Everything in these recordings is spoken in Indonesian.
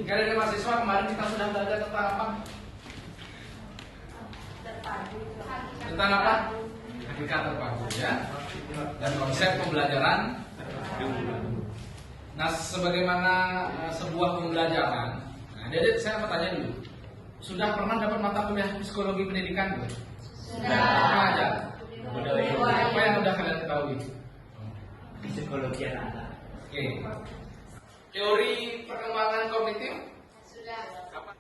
Dari mahasiswa kemarin kita sudah belajar tentang apa? Tentang apa? Hakikat terpadu ya. Dan konsep pembelajaran. Nah, sebagaimana sebuah pembelajaran. Nah, jadi saya mau tanya dulu. Sudah pernah dapat mata kuliah psikologi pendidikan belum? Sudah. Apa aja? Apa yang sudah kalian ketahui? Psikologi anak. Oke. Teori perkembangan kognitif? Sudah. Apa?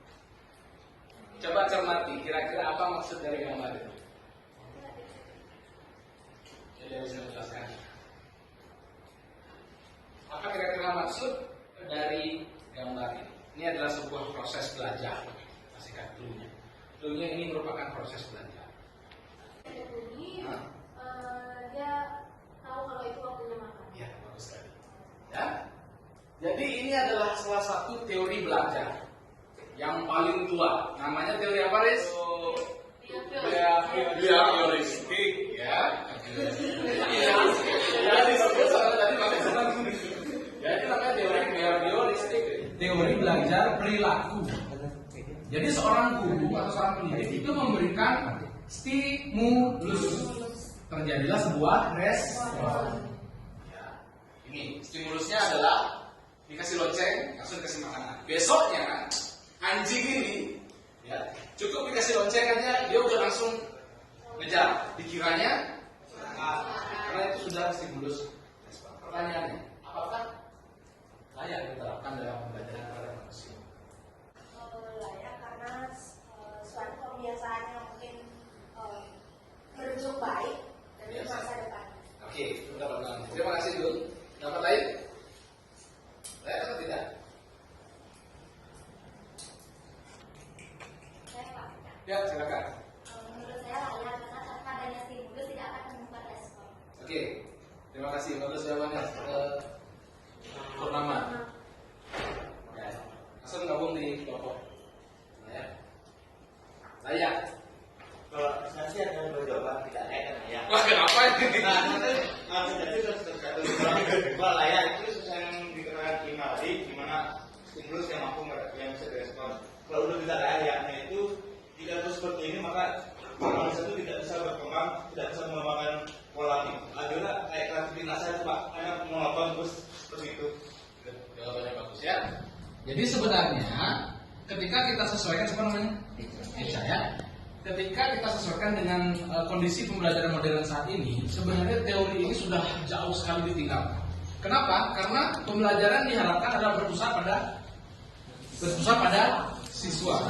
Coba cermati, kira-kira apa maksud dari gambar itu? Jadi bisa menjelaskan. Apa kira-kira maksud dari gambar ini? Ini adalah sebuah proses belajar. Kasihkan clue-nya. Clue-nya ini merupakan proses belajar. Dia tahu kalau itu waktunya makan. Ya, bagus sekali. Ya. Jadi ini adalah salah satu teori belajar yang paling tua. Namanya teori apa, Riz? Behavioristik, ya. Ya, disebut sama tadi pakai senang. Jadi namanya teori behavioristik, teori belajar perilaku. Jadi seorang guru atau seorang pendidik itu memberikan stimulus, terjadilah sebuah respon. Ya. Ini stimulusnya adalah dikasih lonceng, langsung dikasih makanan. Besoknya anjing ini, ya, cukup dikasih lonceng aja dia udah langsung ngejar. Dikiranya karena itu sudah stimulus respon. Pertanyaannya, apakah layak diterapkan dalam pembelajaran pada manusia? Layak karena suatu kebiasaan yang mungkin berujung baik dan di masa depan. Oke, terima kasih Dul. Dapat lain? Layak atau tidak? Saya Pak. Ya, silakan. Menurut saya layak karena tanpa adanya stimulus tidak akan menemukan respon. Oke, terima kasih. Bagus jawabannya. Purnama. Ya, langsung gabung di kelompok. Ya. Layak. Kalau saya sih ada berjawaban tidak layak kan ya. Wah, kenapa ini? Jadi kalau layak itu sesuai yang dikatakan Ima tadi, di mana stimulus yang mampu yang bisa direspon. Kalau udah tidak layak, nah itu tidak terus seperti ini maka manusia itu tidak bisa berkembang, tidak bisa mengembangkan pola ini. Akhirnya kayak kreativitas saya Pak, hanya monoton terus seperti itu. Jawabannya bagus ya. Jadi sebenarnya ketika kita sesuaikan apa namanya? Ya. Ketika kita sesuaikan dengan kondisi pembelajaran modern saat ini, sebenarnya teori ini sudah jauh sekali ditinggalkan. Kenapa? Karena pembelajaran diharapkan adalah berpusat pada siswa.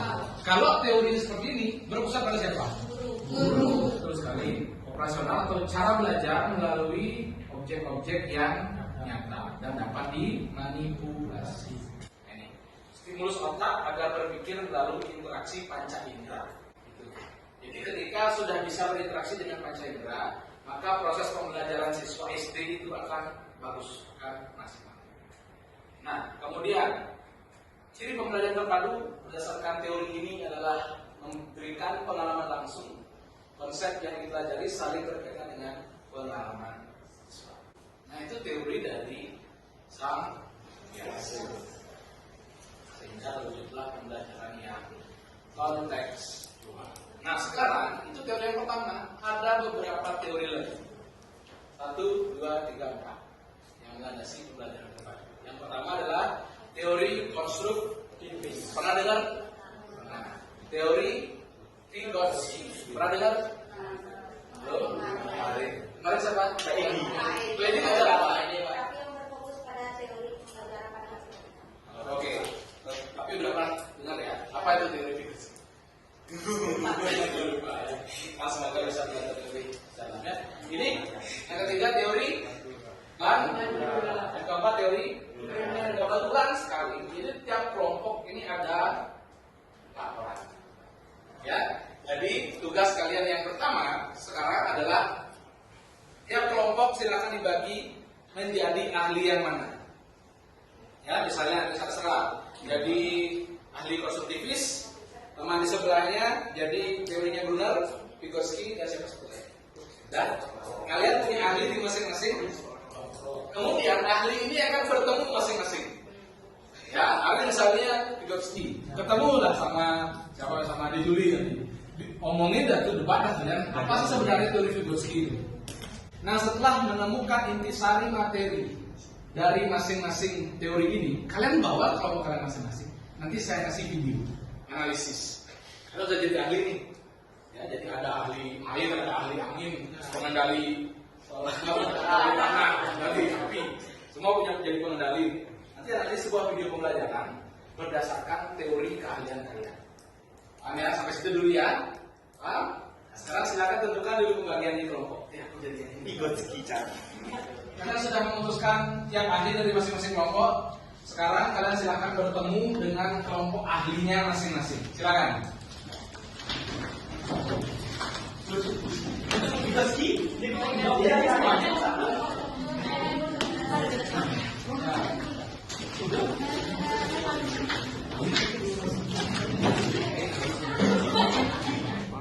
Kalau teori ini seperti ini, berpusat pada siapa? Guru. Terus sekali operasional atau cara belajar melalui objek-objek yang nyata dan dapat dimanipulasi. Ini stimulus otak agar berpikir melalui interaksi panca indera. Jadi ketika sudah bisa berinteraksi dengan panca indera, maka proses pembelajaran siswa SD itu akan bagus, akan maksimal. Nah, kemudian ciri pembelajaran terpadu berdasarkan teori ini adalah memberikan pengalaman langsung. Konsep yang dipelajari saling berkaitan dengan pengalaman siswa. Nah, itu teori dari sang biasa. Sehingga wujudlah pembelajaran yang konteks. Nah, sekarang itu teori yang pertama. Ada beberapa teori lagi. 1, 2, 3, 4 yang melandasi pembelajaran terpadu. Yang pertama adalah teori konstruktivis. Pernah dengar? Nah, teori Vygotsky. Pernah dengar? Belum? Kemarin siapa? Ini belajar apa? Tapi yang berfokus pada teori pembelajaran pada hasil. Oke. Tapi udah pernah dengar ya? Apa itu teori Vygotsky? Mas semoga bisa belajar lebih dalam ya. Ini yang ketiga teori yang keempat teori kebetulan sekali. Jadi tiap kelompok ini ada laporan. Ya. Jadi tugas kalian yang pertama sekarang adalah tiap kelompok silakan dibagi menjadi ahli yang mana. Ya, misalnya terserah. Jadi ahli konstruktivis. Teman di sebelahnya jadi teorinya Brunner, Vygotsky dan siapa sebutnya. Dan kalian punya ahli di masing-masing. Kemudian ahli ini akan bertemu masing-masing. Ya, ahli misalnya Vygotsky. Ketemu lah sama Deduli tadi. Omongin dah tuh debat dengan apa sih sebenarnya teori Vygotsky itu. Nah, setelah menemukan intisari materi dari masing-masing teori ini, kalian bawa kelompok kalian masing-masing. Nanti saya kasih video analisis. Kalian udah jadi ahli nih. Ya, jadi ada ahli air, ada ahli angin, pengendali tanah, pengendali api. Semua punya jadi pengendali. Nanti ada sebuah video pembelajaran berdasarkan teori keahlian kalian. Paham ya? Sampai situ dulu ya. Paham? Nah, sekarang silakan tentukan dulu pembagian di kelompok. Ya, aku jadi yang ini. Vygotsky cara. Kalian sudah memutuskan tiap ahli dari masing-masing kelompok. Sekarang kalian silakan bertemu dengan kelompok ahlinya masing-masing. Silakan. Vygotsky.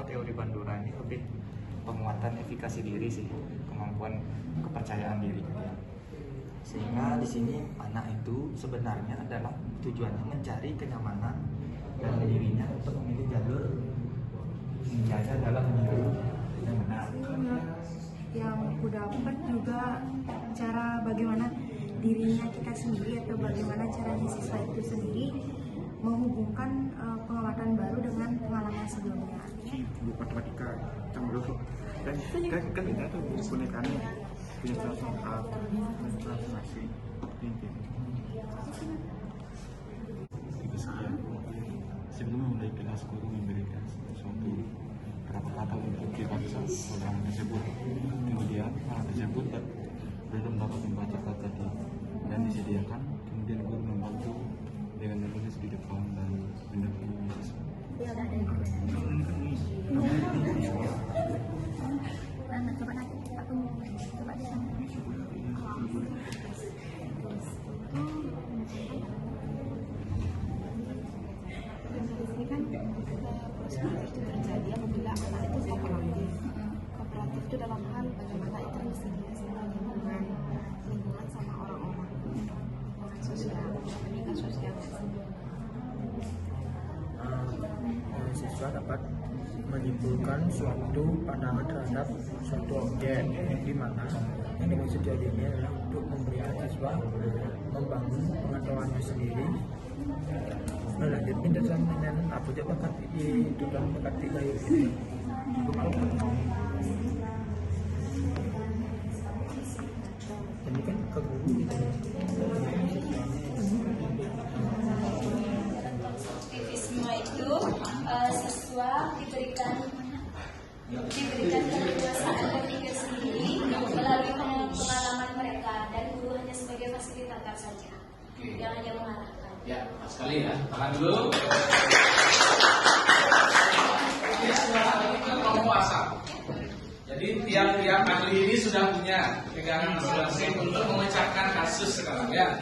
Teori Bandura ini lebih penguatan efikasi diri sih, kemampuan kepercayaan diri. Sehingga di sini anak itu sebenarnya adalah tujuannya mencari kenyamanan dalam dirinya untuk memilih jalur menjaya dalam jalur yang benar. Yang aku dapat juga cara bagaimana dirinya kita sendiri atau bagaimana caranya siswa itu sendiri menghubungkan pengamatan baru dengan pengalaman sebelumnya. Buku matematika yang dulu dan kan kita tuh bonekanya punya contoh masing-masing inti. Saya sebelum memulai kelas guru memberikan suatu beberapa kata untuk kita bisa ulang tersebut. Kemudian anak tersebut belum dapat membaca kata tadi dan disediakan. Kemudian guru membantu dengan menulis di depan dan mendampingi siswa. Ini kan proses itu terjadi apabila anak itu kooperatif. Kooperatif itu dalam hal bagaimana itu bersedia sama lingkungan sama orang-orang sosial, pendidikan sosial. Siswa dapat menyimpulkan suatu pandangan terhadap suatu objek yang dimana yang dimaksud ini adalah untuk memberikan siswa membangun pengetahuannya sendiri. Lanjutin dengan apa aja bakat di dalam bakat tiga ini. Ini kan ke guru gitu. Aktivisme itu siswa diberikan keleluasaan berpikir sendiri melalui pengalaman mereka dan guru hanya sebagai fasilitator saja, yang hanya mengarahkan. Ya, pas sekali ya. Tahan dulu. Ini sekarang ini kan kelompok asal. Jadi tiap-tiap ahli ini sudah punya pegangan masing-masing untuk memecahkan kasus sekarang ya.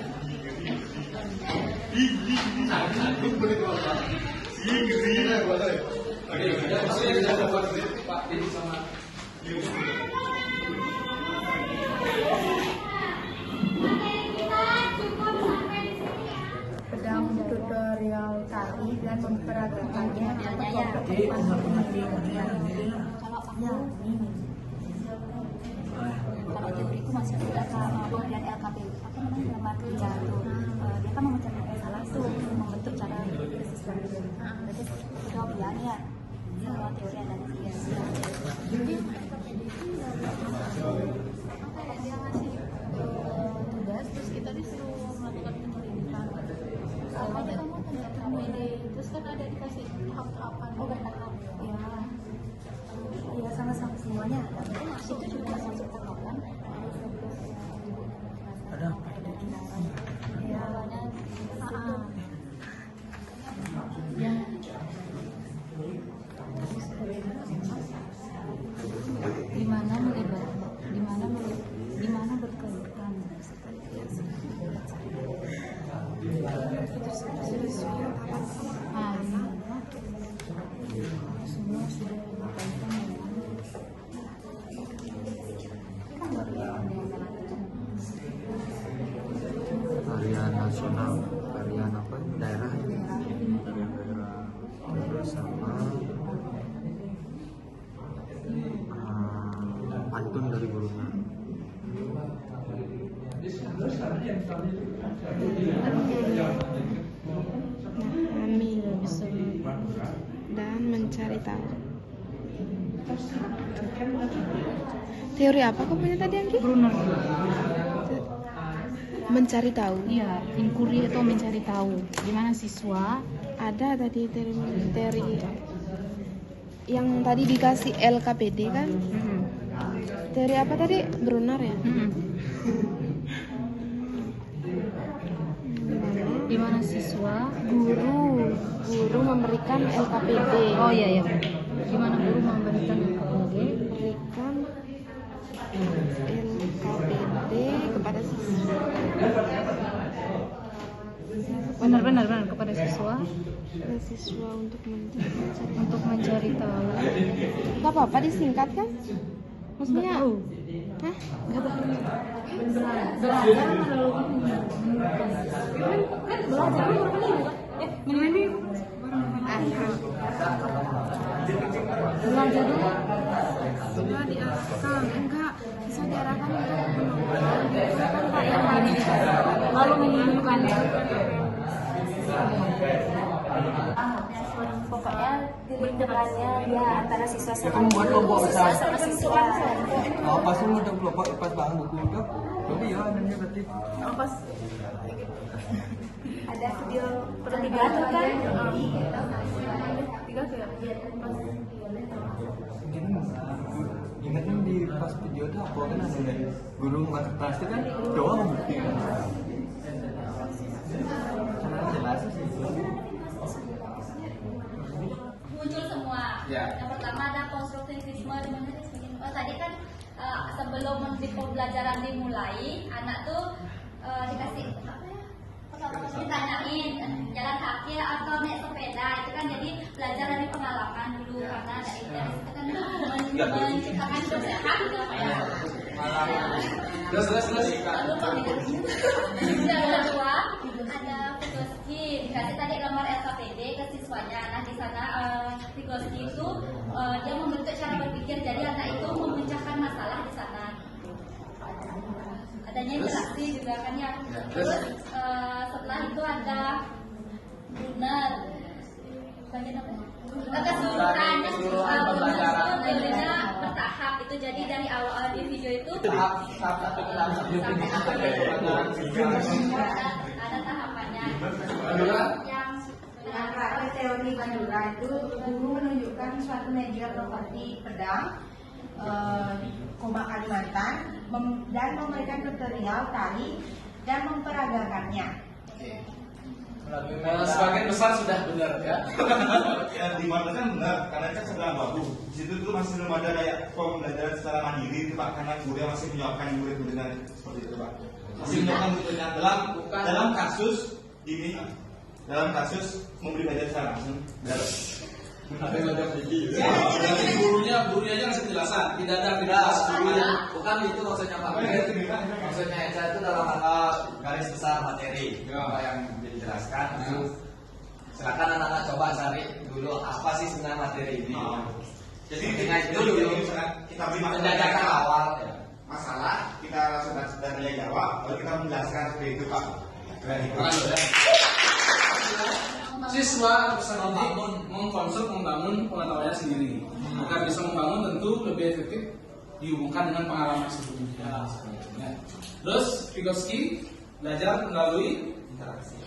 Maksudnya sudah dapat Pak Didi sama Pedang tutorial tadi dan memperagakannya kalau teoriku masih ada pemberian LKPU apa namanya lembar kerja tuh dia kan memecahkan masalah tuh membentuk cara berpikir sistem berarti kemudian ya sama teori analisis jadi dia ngasih tugas terus kita disuruh melakukan penyelidikan sama aja kamu tentang ide terus kan ada dikasih tahap-tahapan tahap ya sama-sama semuanya. itu juga masuk tahapan Ada apa? ya awalnya dimana melibat dimana berkaitan semua sudah berkaitan dengan memahami dan mencari tahu. Teori apa kau punya tadi, Anggi? Brunner. Mencari tahu. Iya, inquiry itu mencari tahu. Gimana siswa? Ada tadi teori yang tadi dikasih LKPD kan? Teori apa tadi? Brunner ya? Gimana siswa? Guru memberikan LKPD. Oh iya. Gimana guru memberikan LKPD? Memberikan LKPD kepada siswa. Benar kepada siswa untuk mencari tahu. Gak apa-apa disingkat kan? Maksudnya? Hah? Belajar belajar dulu. Siswa diarahkan, enggak. Siswa diarahkan untuk menonton. Pak yang tadi Lalu menunjukkan. Pokoknya di lingkungannya dia antara siswa sama guru, siswa sama siswa. Pas lu udah kelompok pas bang buku udah, tapi ya nanya berarti. Ada video pertigaan tuh kan? Tiga tuh ya? Ingatnya di pas video itu apa kan ada guru masuk kelas itu kan doa membukti kan. Karena jelas sih. Muncul semua. Ya. Yang pertama ada konstruktivisme di mana tadi kan sebelum pembelajaran dimulai, anak tuh dikasih apa ya? Ditanyain jalan kaki atau naik sepeda, itu kan jadi belajar dari pengalaman dulu karena ada itu kan menciptakan hidup sehat gitu ya. Terus. Yang kedua ada Vygotsky, dikasih tadi gambar LKPD ke siswanya. Nah di sana Vygotsky itu dia membentuk cara berpikir, jadi anak itu memecahkan masalah di sana. Adanya interaksi juga kan ya. Terus setelah itu ada Brunner, bagian apa? Keseluruhan teorinya bertahap itu, jadi dari awal di video itu Tahap satu ada tahapannya. Yang Pada teori Bandura itu guru menunjukkan suatu media seperti pedang, koma Kalimantan, dan memberikan tutorial tali dan memperagakannya. Sebagian besar sudah benar ya. Ya di mana kan benar, karena kan sebelah baku. Di situ tuh masih belum ada kayak pembelajaran secara mandiri itu Pak, karena guru masih menyiapkan murid-muridnya seperti itu Pak. Masih menyiapkan muridnya dalam kasus ini, dalam kasus memberi belajar secara langsung. Ada yang belajar tinggi. Jadi gurunya aja ngasih penjelasan, tidak ada aktivitas gurunya. Bukan itu maksudnya Pak. Maksudnya Eca itu dalam garis besar materi apa yang dijelaskan. Silakan anak-anak coba cari dulu apa sih sebenarnya materi ini. Jadi itu dulu kita beri penjajakan awal. masalah, kita sudah nilai jawab, lalu kita menjelaskan seperti itu Pak. Siswa bisa membangun pengetahuannya sendiri. Agar bisa membangun tentu lebih efektif dihubungkan dengan pengalaman sebelumnya. Terus Vygotsky belajar melalui interaksi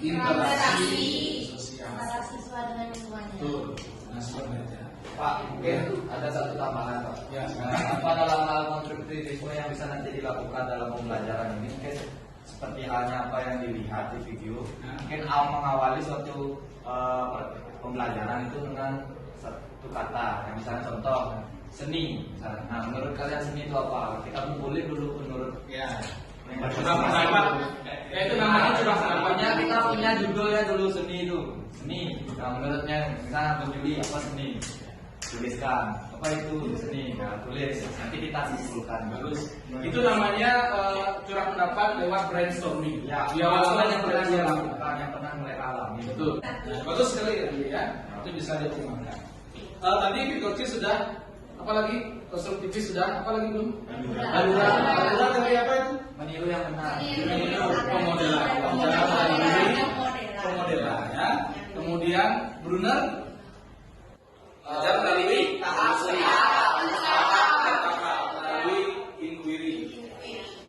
sosial. antara siswa dengan lingkungannya. Betul. Nah, siswa belajar. Pak, mungkin ada satu tambahan Pak. Ya. Apa dalam hal konstruktivisme yang bisa nanti dilakukan dalam pembelajaran ini? Mungkin seperti halnya apa yang dilihat di video, mungkin mengawali suatu pembelajaran itu dengan satu kata. Yang misalnya contoh seni. Misalnya. Nah, menurut kalian seni itu apa? Kita kumpulin dulu menurut Curah pendapat. Ya itu namanya curah pendapatnya. kita punya judulnya dulu seni itu. Seni. Nah, menurutnya misalnya Juli apa seni? Tuliskan apa itu seni. Nah, tulis. Nanti kita simpulkan. Bagus. Itu namanya curah pendapat lewat brainstorming. Ya, Di awal yang pernah dia dia lakukan, yang pernah mereka alami. Betul. Bagus sekali ya, itu bisa diterjemahkan. Tadi Vygotsky sudah apalagi konstruktivis sudah, apalagi belum? Hanura. Hanura teori apa itu? Meniru yang benar. Meniru pemodelan. Cara melalui pemodelan ya. Kemudian Brunner